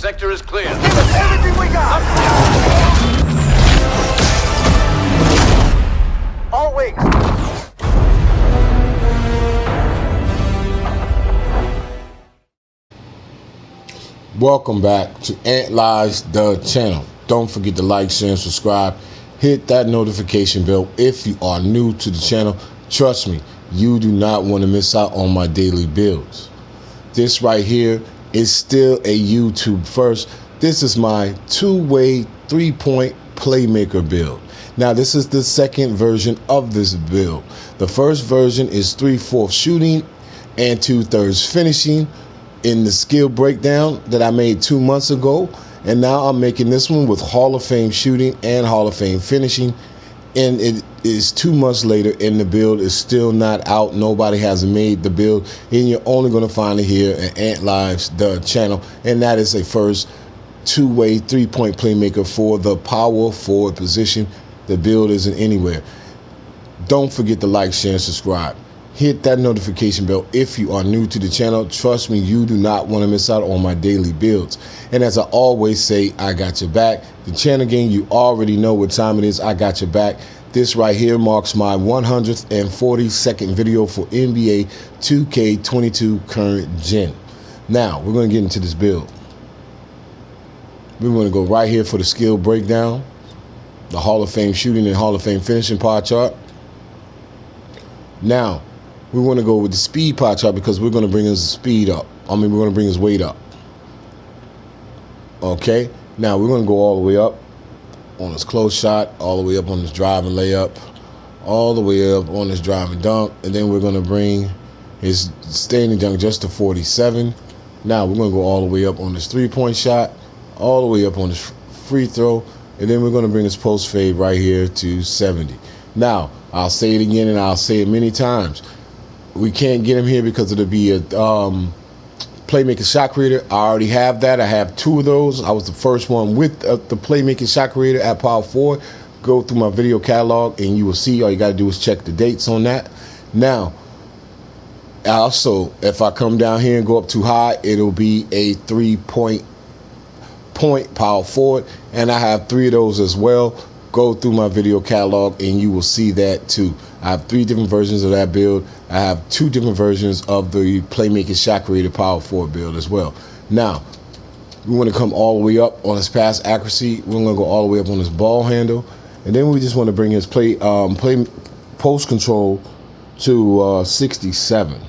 sector is clear. Give us everything we got! All wings. Welcome back to Ant Lives, the channel. Don't forget to like, share, and subscribe. Hit that notification bell if you are new to the channel. Trust me, you do not want to miss out on my daily builds. This right here is still a YouTube first. This is my two-way three-point playmaker build. Now, this is the second version of this build. The first version is 3/4 shooting and 2/3 finishing in the skill breakdown that I made 2 months ago. And now I'm making this one with Hall of Fame shooting and Hall of Fame finishing. And it is 2 months later and the build is still not out. Nobody has made the build. And you're only going to find it here at Ant Lives, the channel. And that is a first two-way three-point playmaker for the power forward position. The build isn't anywhere. Don't forget to like, share, and subscribe. Hit that notification bell if you are new to the channel. Trust me, you do not want to miss out on my daily builds. And as I always say, I got your back. The channel game, you already know what time it is. I got your back. This right here marks my 142nd video for NBA 2K22 current gen. Now, we're going to get into this build. We're going to go right here for the skill breakdown, the Hall of Fame shooting and Hall of Fame finishing pie chart. Now, we want to go with the speed pie chart because we're going to bring his speed up. We're going to bring his weight up. Okay. Now, we're going to go all the way up on his close shot, all the way up on his driving layup, all the way up on his driving dunk, and then we're going to bring his standing dunk just to 47. Now, we're going to go all the way up on his three-point shot, all the way up on his free throw, and then we're going to bring his post fade right here to 70. Now, I'll say it again and I'll say it many times. We can't get him here because it'll be a Playmaker shot creator. I already have that. I have 2 of those. I was the first one with the Playmaker shot creator at Power Forward. Go through my video catalog and you will see. All you got to do is check the dates on that. Now, also, if I come down here and go up too high, it'll be a 3-point power forward. And I have 3 of those as well. Go through my video catalog and you will see that too. I have 3 different versions of that build. I have 2 different versions of the Playmaker shot creator power forward build as well. Now, we want to come all the way up on his pass accuracy. We're going to go all the way up on his ball handle. And then we just want to bring his play post control to 67.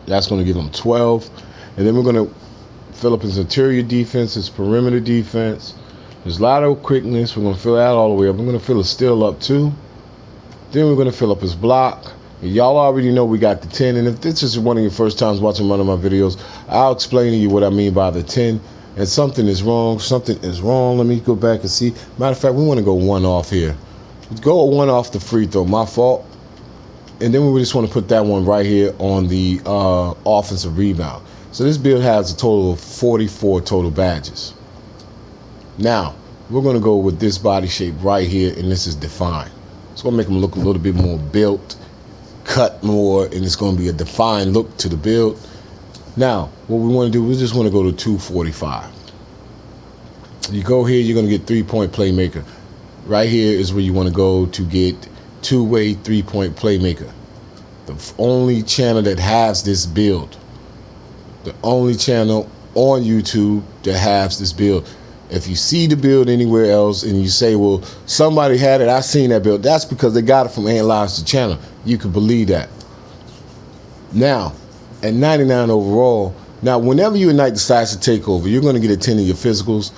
That's going to give him 12. And then we're going to fill up his interior defense, his perimeter defense, his lateral quickness. We're going to fill that all the way up. I'm going to fill his steal up too. Then we're going to fill up his block. Y'all already know we got the 10. And if this is one of your first times watching one of my videos, I'll explain to you what I mean by the 10. And something is wrong. Something is wrong. Let me go back and see. Matter of fact, we want to go 1 off here. Let's go 1 off the free throw. My fault. And then we just want to put that one right here on the offensive rebound. So this build has a total of 44 total badges. Now, we're going to go with this body shape right here, and this is defined. It's going to make him look a little bit more built, cut more, and it's going to be a defined look to the build. Now, what we want to do, we just want to go to 245. You go here, you're going to get 3-point playmaker. Right here is where you want to go to get two-way 3-point playmaker. The only channel that has this build. The only channel on YouTube that has this build. If you see the build anywhere else and you say, well, somebody had it, I seen that build, that's because they got it from Ant Lives, the channel. You can believe that. Now, at 99 overall, now whenever you ignite the slash to take over, you're going to get a 10 of your physicals,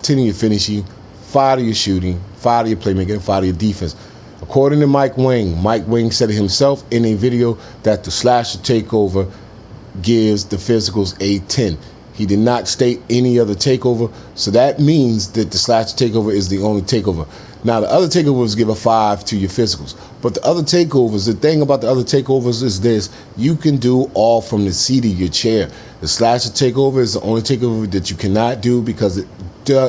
10 of your finishing, 5 of your shooting, 5 of your playmaking, and 5 of your defense. According to Mike Wang said it himself in a video that the slash to take over gives the physicals a 10. He did not state any other takeover, so that means that the slash takeover is the only takeover. Now, the other takeovers give a 5 to your physicals, but the other takeovers, the thing about the other takeovers is this: you can do all from the seat of your chair. The slash takeover is the only takeover that you cannot do because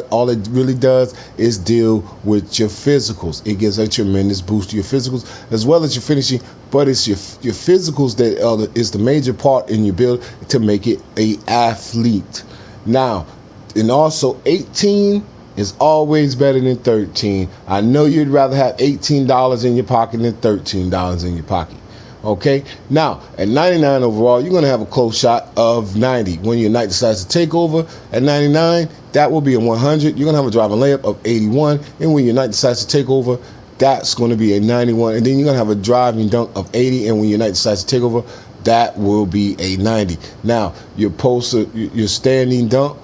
all it really does is deal with your physicals. It gives a tremendous boost to your physicals as well as your finishing, but it's your physicals that is the major part in your build to make it a athlete. Now, and also 18 is always better than 13. I know you'd rather have $18 in your pocket than $13 in your pocket. Okay, now at 99 overall, you're going to have a close shot of 90. When your knight decides to take over at 99, that will be a 100. You're going to have a driving layup of 81. And when your knight decides to take over, that's going to be a 91. And then you're going to have a driving dunk of 80. And when your knight decides to take over, that will be a 90. Now, your standing dunk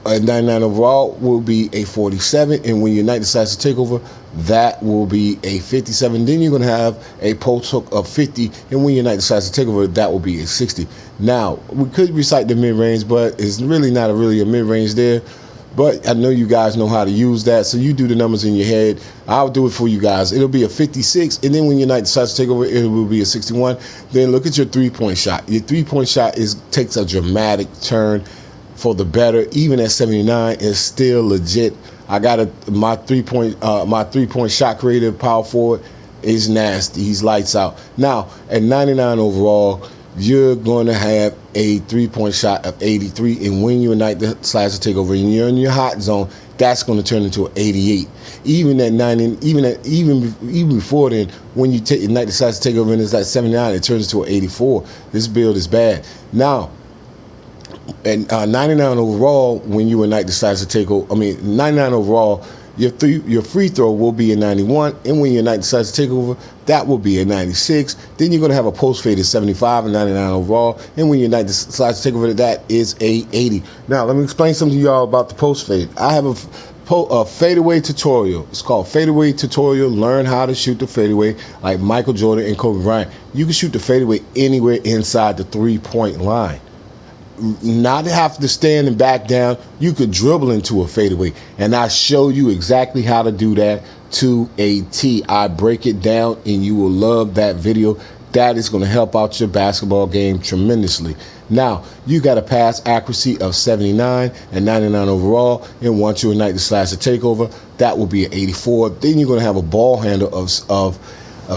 at 99 overall will be a 47, and when your knight decides to take over, that will be a 57. Then you're going to have a post hook of 50, and when your knight decides to take over, that will be a 60. Now, we could recite the mid-range, but it's really not really a mid-range there. But I know you guys know how to use that, so you do the numbers in your head. I'll do it for you guys. It'll be a 56, and then when your knight decides to take over, it will be a 61. Then look at your three-point shot. Your three-point shot takes a dramatic turn for the better. Even at 79, is still legit. I got my three-point shot creator power forward is nasty. He's lights out. Now at 99 overall, you're going to have a three-point shot of 83, and when your knight decides to take over and you're in your hot zone, that's going to turn into an 88. Even at 90, even before then, when your knight decides to take over and it's at 79, it turns into an 84. This build is bad. Now at 99 overall, when your knight decides to take over, 99 overall, your free throw will be a 91, and when your knight decides to take over, that will be a 96. Then you're going to have a post fade at 75 and 99 overall, and when your knight decides to take over, that is a 80. Now let me explain something to y'all about the post fade. I have a fadeaway tutorial. It's called Fadeaway Tutorial. Learn how to shoot the fadeaway like Michael Jordan and Kobe Bryant. You can shoot the fadeaway anywhere inside the 3-point line. Not have to stand and back down. You could dribble into a fadeaway, and I show you exactly how to do that to a T. I break it down, and you will love that video. That is going to help out your basketball game tremendously. Now, you got a pass accuracy of 79 and 99 overall, and once your knight decides to take over, that will be an 84. Then you're going to have a ball handle of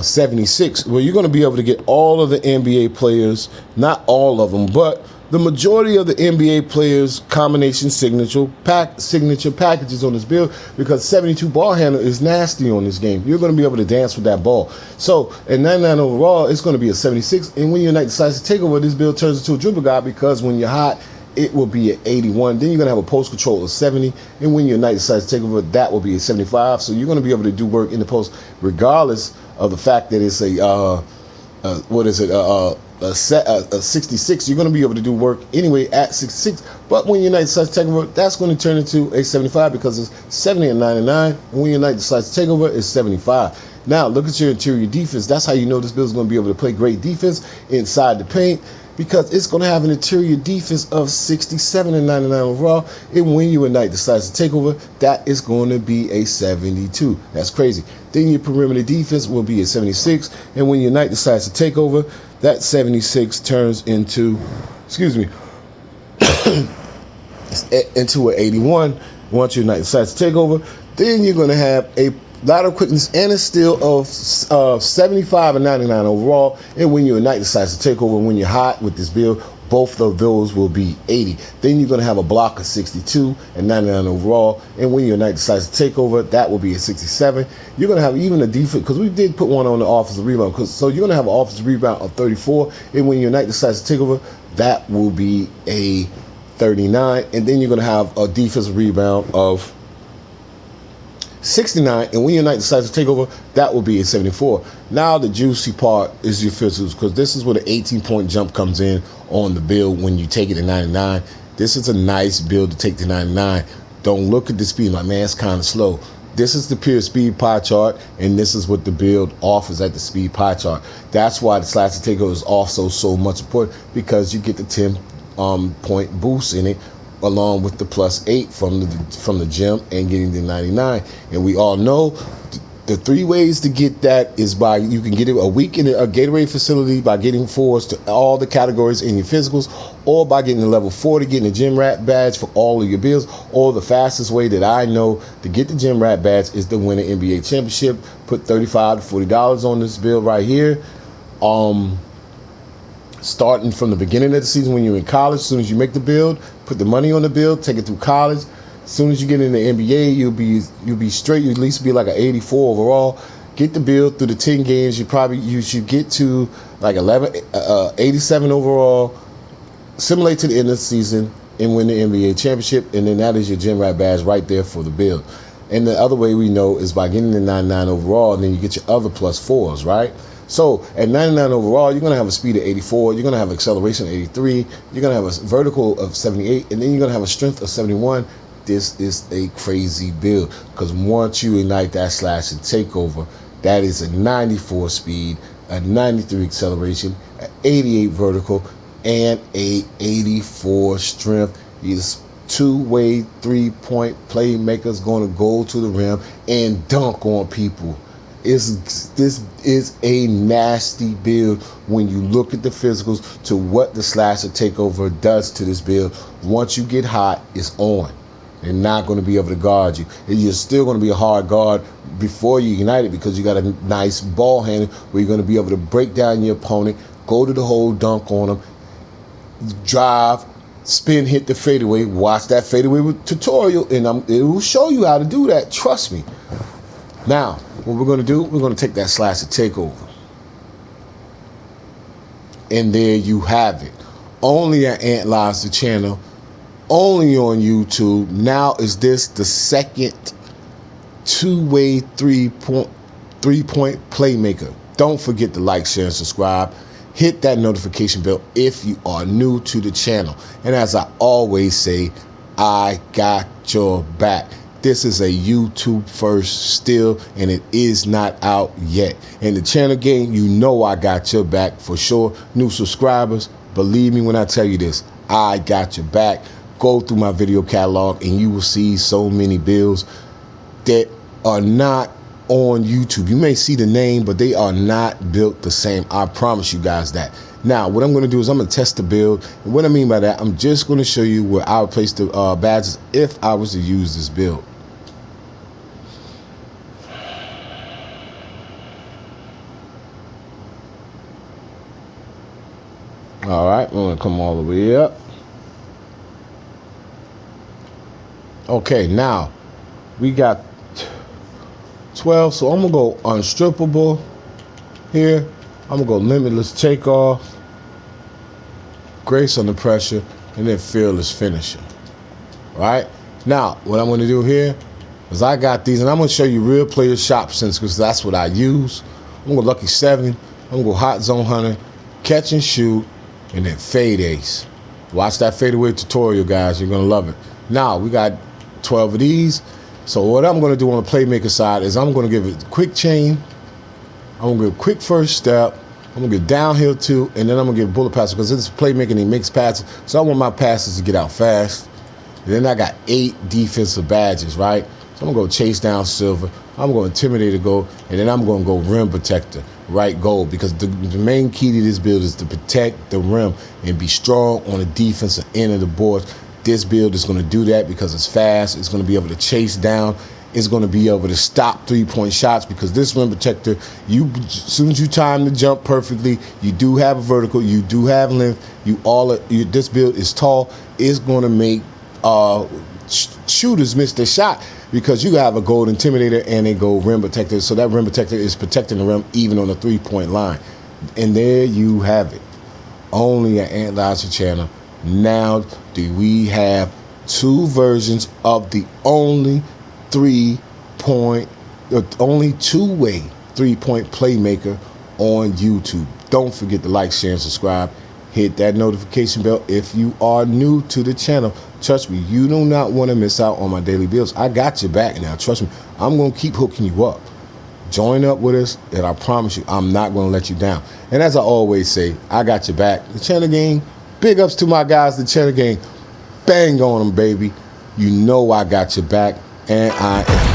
76, where you're going to be able to get all of the NBA players, not all of them, but the majority of the NBA players' combination signature packages on this build, because 72 ball handler is nasty on this game. You're going to be able to dance with that ball. So at 99 overall, it's going to be a 76. And when your knight decides to take over, this build turns into a dribble guy, because when you're hot, it will be at 81. Then you're going to have a post control of 70. And when your knight decides to take over, that will be a 75. So you're going to be able to do work in the post, regardless of the fact that it's a 66. You're going to be able to do work anyway at 66, but when your knight decides to take over, that's going to turn into a 75, because it's 70 and 99, and when your knight decides to take over, it's 75. Now look at your interior defense. That's how you know this build is going to be able to play great defense inside the paint, because it's going to have an interior defense of 67 and 99 overall, and when your knight decides to take over, that is going to be a 72. That's crazy. Then your perimeter defense will be a 76, and when your knight decides to take over, that 76 turns into, into an 81. Once your knight decides to take over, then you're going to have a lot of quickness and a steal of 75 and 99 overall. And when your knight decides to take over, when you're hot with this build, both of those will be 80. Then you're going to have a block of 62 and 99 overall. And when your knight decides to take over, that will be a 67. You're going to have even a defense, because we did put one on the offensive rebound. So you're going to have an offensive rebound of 34. And when your knight decides to take over, that will be a 39. And then you're going to have a defensive rebound of 69, and when your knight decides to take over, that will be a 74. Now the juicy part is your physicals, because this is where the 18-point jump comes in on the build when you take it to 99. This is a nice build to take to 99. Don't look at the speed like, man, it's kind of slow. This is the pure speed pie chart, and this is what the build offers at the speed pie chart. That's why the slash to take over is also so much important, because you get the 10-point boost in it, along with the +8 from the gym and getting the 99. And we all know the 3 ways to get that is by, you can get it a week in a Gatorade facility by getting 4s to all the categories in your physicals, or by getting the level 40, getting a gym rat badge for all of your builds. Or the fastest way that I know to get the gym rat badge is to win an NBA championship. Put $35 to $40 on this build right here. Starting from the beginning of the season when you're in college, as soon as you make the build, put the money on the build, take it through college. As soon as you get in the NBA, you'll be straight. You at least be like an 84 overall. Get the build through the 10 games. You should get to like 87 overall. Simulate to the end of the season and win the NBA championship, and then that is your Gym Rat badge right there for the build. And the other way we know is by getting the 99 overall, and then you get your other +4s, right? So at 99 overall, you're going to have a speed of 84, you're going to have acceleration of 83, you're going to have a vertical of 78, and then you're going to have a strength of 71. This is a crazy build, because once you ignite that slash and takeover, that is a 94 speed, a 93 acceleration, an 88 vertical, and a 84 strength. These two-way three-point playmakers going to go to the rim and dunk on people. This is a nasty build when you look at the physicals to what the slasher takeover does to this build. Once you get hot, it's on. They're not going to be able to guard you. You're still going to be a hard guard before you ignite it, because you got a nice ball handle where you're going to be able to break down your opponent, go to the hole, dunk on them, drive, spin, hit the fadeaway. Watch that fadeaway tutorial, and it will show you how to do that. Trust me. Now, what we're going to do, we're going to take that slasher takeover. And there you have it. Only at Ant Lives, the channel. Only on YouTube. Now is this the second two-way three-point playmaker. Don't forget to like, share, and subscribe. Hit that notification bell if you are new to the channel. And as I always say, I got your back. This is a YouTube first still, and it is not out yet. In the channel game, you know I got your back for sure. New subscribers, believe me when I tell you this, I got your back. Go through my video catalog and you will see so many builds that are not on YouTube. You may see the name, but they are not built the same. I promise you guys that. Now, what I'm going to do is I'm going to test the build. And what I mean by that, I'm just going to show you where I would place the badges if I was to use this build. All right, I'm going to come all the way up. Okay, now we got 12, so I'm gonna go unstrippable here. I'm gonna go limitless takeoff, grace under pressure, and then fearless finisher. All right, now what I'm gonna do here is I got these, and I'm gonna show you real player shop sense, because that's what I use. I'm gonna go lucky 7, I'm gonna go hot zone hunter, catch and shoot, and then fade ace. Watch that fadeaway tutorial, guys. You're gonna love it. Now we got 12 of these. So what I'm going to do on the playmaker side is I'm going to give it quick chain. I'm going to give quick first step. I'm going to get downhill too, and then I'm going to give bullet passes, because it's playmaking and he makes passes. So I want my passes to get out fast. And then I got 8 defensive badges, right? So I'm going to go chase down silver. I'm going to intimidator gold, and then I'm going to go rim protector, right, gold, because the main key to this build is to protect the rim and be strong on the defensive end of the board. This build is going to do that because it's fast. It's going to be able to chase down. It's going to be able to stop three-point shots, because this rim protector, as soon as you time the jump perfectly, you do have a vertical, you do have length, this build is tall. It's going to make shooters miss their shot, because you have a gold intimidator and a gold rim protector. So that rim protector is protecting the rim even on the three-point line. And there you have it. Only at Ant Lives channel. Now do we have 2 versions of the only two-way three-point playmaker on YouTube. Don't forget to like, share, and subscribe. Hit that notification bell if you are new to the channel. Trust me, you do not want to miss out on my daily builds. I got your back now. Trust me, I'm going to keep hooking you up. Join up with us, and I promise you, I'm not going to let you down. And as I always say, I got your back. The channel game, big ups to my guys, the channel game. Bang on them, baby. You know I got your back, and I am